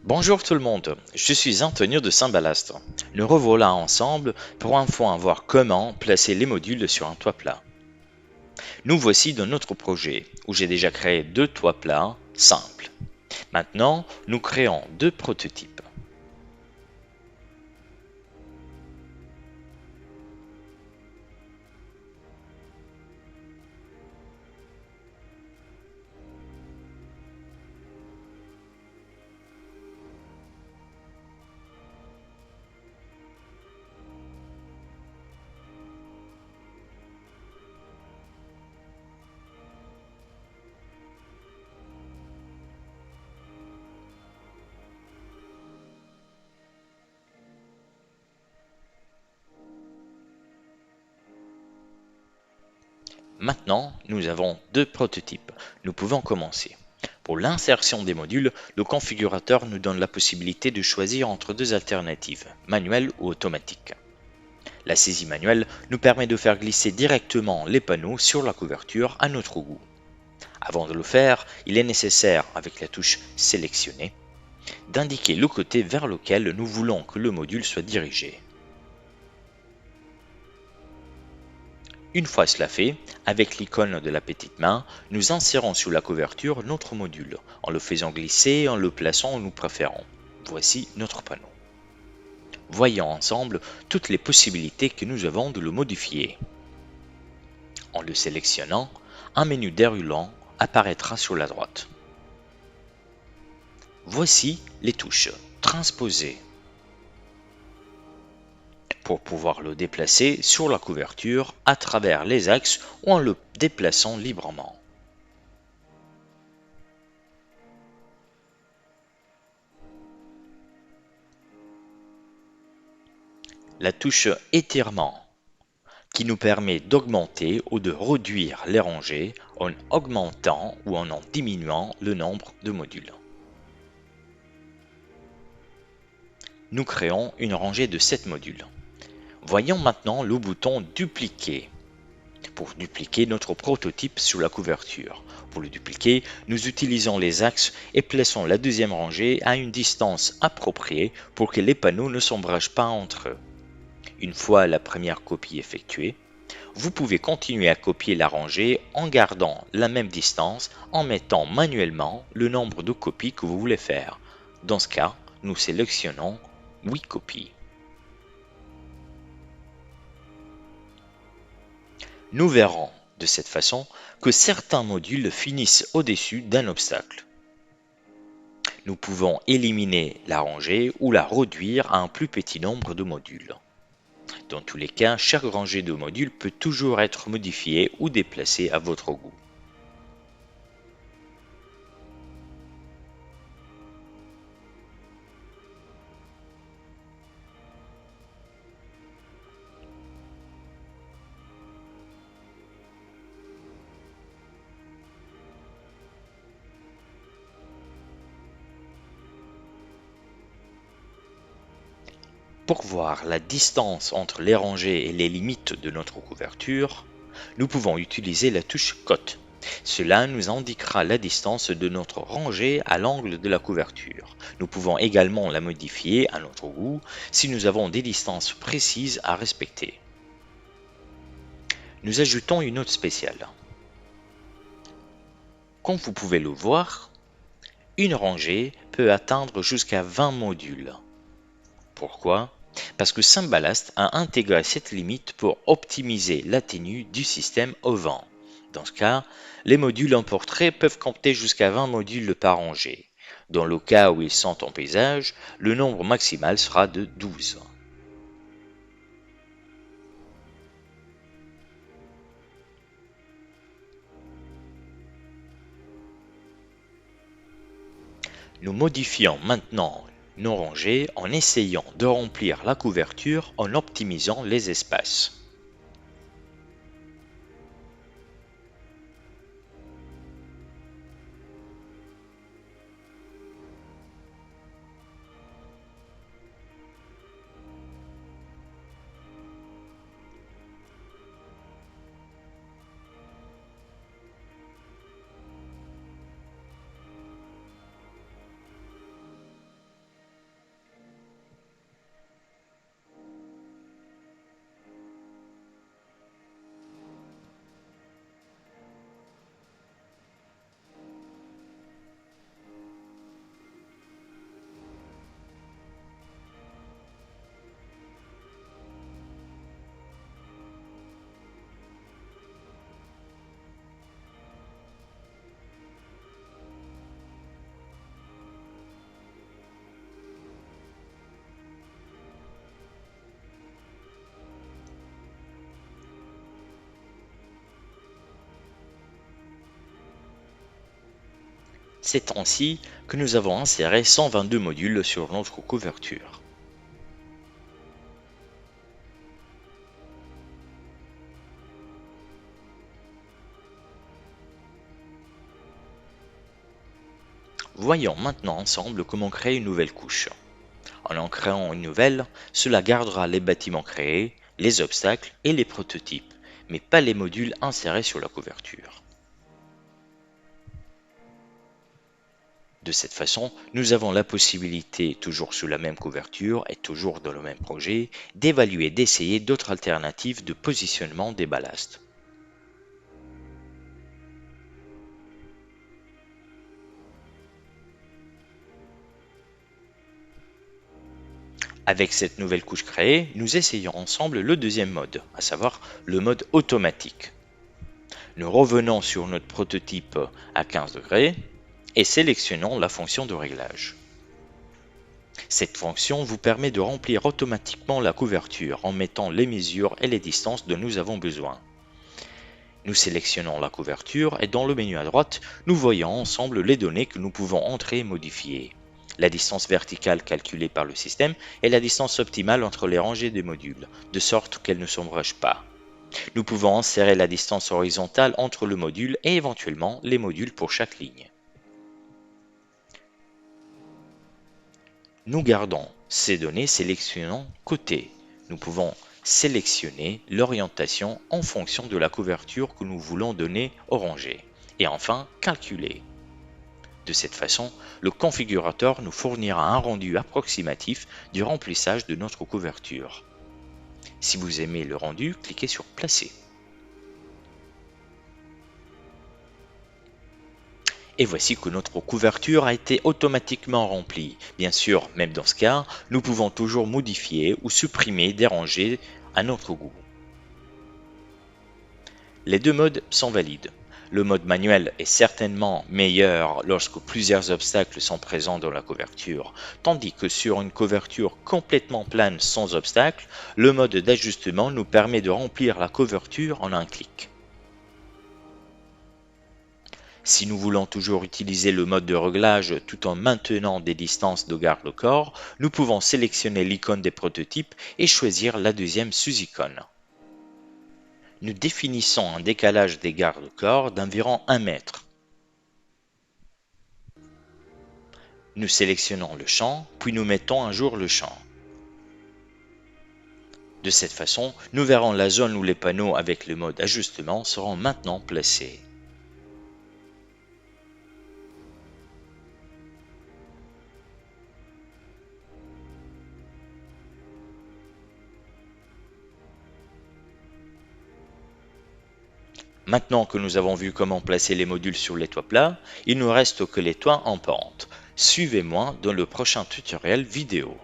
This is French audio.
Bonjour tout le monde, je suis Antonio de Saint-Ballastre. Nous revoilà ensemble pour enfin voir comment placer les modules sur un toit plat. Nous voici dans notre projet où j'ai déjà créé deux toits plats simples. Maintenant, nous créons deux prototypes. Maintenant, nous avons deux prototypes. Nous pouvons commencer. Pour l'insertion des modules, le configurateur nous donne la possibilité de choisir entre deux alternatives, manuelle ou automatique. La saisie manuelle nous permet de faire glisser directement les panneaux sur la couverture à notre goût. Avant de le faire, il est nécessaire, avec la touche Sélectionner, d'indiquer le côté vers lequel nous voulons que le module soit dirigé. Une fois cela fait, avec l'icône de la petite main, nous insérons sur la couverture notre module, en le faisant glisser et en le plaçant où nous préférons. Voici notre panneau. Voyons ensemble toutes les possibilités que nous avons de le modifier. En le sélectionnant, un menu déroulant apparaîtra sur la droite. Voici les touches Transposer pour pouvoir le déplacer sur la couverture à travers les axes ou en le déplaçant librement. La touche Étirement qui nous permet d'augmenter ou de réduire les rangées en augmentant ou en diminuant le nombre de modules. Nous créons une rangée de 7 modules. Voyons maintenant le bouton Dupliquer pour dupliquer notre prototype sur la couverture. Pour le dupliquer, nous utilisons les axes et plaçons la deuxième rangée à une distance appropriée pour que les panneaux ne s'embrachent pas entre eux. Une fois la première copie effectuée, vous pouvez continuer à copier la rangée en gardant la même distance en mettant manuellement le nombre de copies que vous voulez faire. Dans ce cas, nous sélectionnons 8 copies. Nous verrons de cette façon que certains modules finissent au-dessus d'un obstacle. Nous pouvons éliminer la rangée ou la réduire à un plus petit nombre de modules. Dans tous les cas, chaque rangée de modules peut toujours être modifiée ou déplacée à votre goût. Pour voir la distance entre les rangées et les limites de notre couverture, nous pouvons utiliser la touche Cote. Cela nous indiquera la distance de notre rangée à l'angle de la couverture. Nous pouvons également la modifier à notre goût si nous avons des distances précises à respecter. Nous ajoutons une note spéciale. Comme vous pouvez le voir, une rangée peut atteindre jusqu'à 20 modules. Pourquoi? Parce que Symballast a intégré cette limite pour optimiser la tenue du système au vent. Dans ce cas, les modules en portrait peuvent compter jusqu'à 20 modules par rangée. Dans le cas où ils sont en paysage, le nombre maximal sera de 12. Nous modifions maintenant nos rangées en essayant de remplir la couverture en optimisant les espaces. C'est ainsi que nous avons inséré 122 modules sur notre couverture. Voyons maintenant ensemble comment créer une nouvelle couche. En créant une nouvelle, cela gardera les bâtiments créés, les obstacles et les prototypes, mais pas les modules insérés sur la couverture. De cette façon, nous avons la possibilité, toujours sous la même couverture et toujours dans le même projet, d'évaluer et d'essayer d'autres alternatives de positionnement des ballasts. Avec cette nouvelle couche créée, nous essayons ensemble le deuxième mode, à savoir le mode automatique. Nous revenons sur notre prototype à 15 degrés et sélectionnons la fonction de réglage. Cette fonction vous permet de remplir automatiquement la couverture en mettant les mesures et les distances dont nous avons besoin. Nous sélectionnons la couverture et dans le menu à droite, nous voyons ensemble les données que nous pouvons entrer et modifier. La distance verticale calculée par le système et la distance optimale entre les rangées des modules, de sorte qu'elles ne s'ombragent pas. Nous pouvons insérer la distance horizontale entre le module et éventuellement les modules pour chaque ligne. Nous gardons ces données sélectionnant côté. Nous pouvons sélectionner l'orientation en fonction de la couverture que nous voulons donner aux rangées. Et enfin, calculer. De cette façon, le configurateur nous fournira un rendu approximatif du remplissage de notre couverture. Si vous aimez le rendu, cliquez sur Placer. Et voici que notre couverture a été automatiquement remplie. Bien sûr, même dans ce cas, nous pouvons toujours modifier ou supprimer des rangées à notre goût. Les deux modes sont valides. Le mode manuel est certainement meilleur lorsque plusieurs obstacles sont présents dans la couverture, tandis que sur une couverture complètement plane sans obstacles, le mode d'ajustement nous permet de remplir la couverture en un clic. Si nous voulons toujours utiliser le mode de réglage tout en maintenant des distances de garde-corps, nous pouvons sélectionner l'icône des prototypes et choisir la deuxième sous-icône. Nous définissons un décalage des garde-corps d'environ 1 mètre. Nous sélectionnons le champ, puis nous mettons à jour le champ. De cette façon, nous verrons la zone où les panneaux avec le mode ajustement seront maintenant placés. Maintenant que nous avons vu comment placer les modules sur les toits plats, il ne nous reste que les toits en pente. Suivez-moi dans le prochain tutoriel vidéo.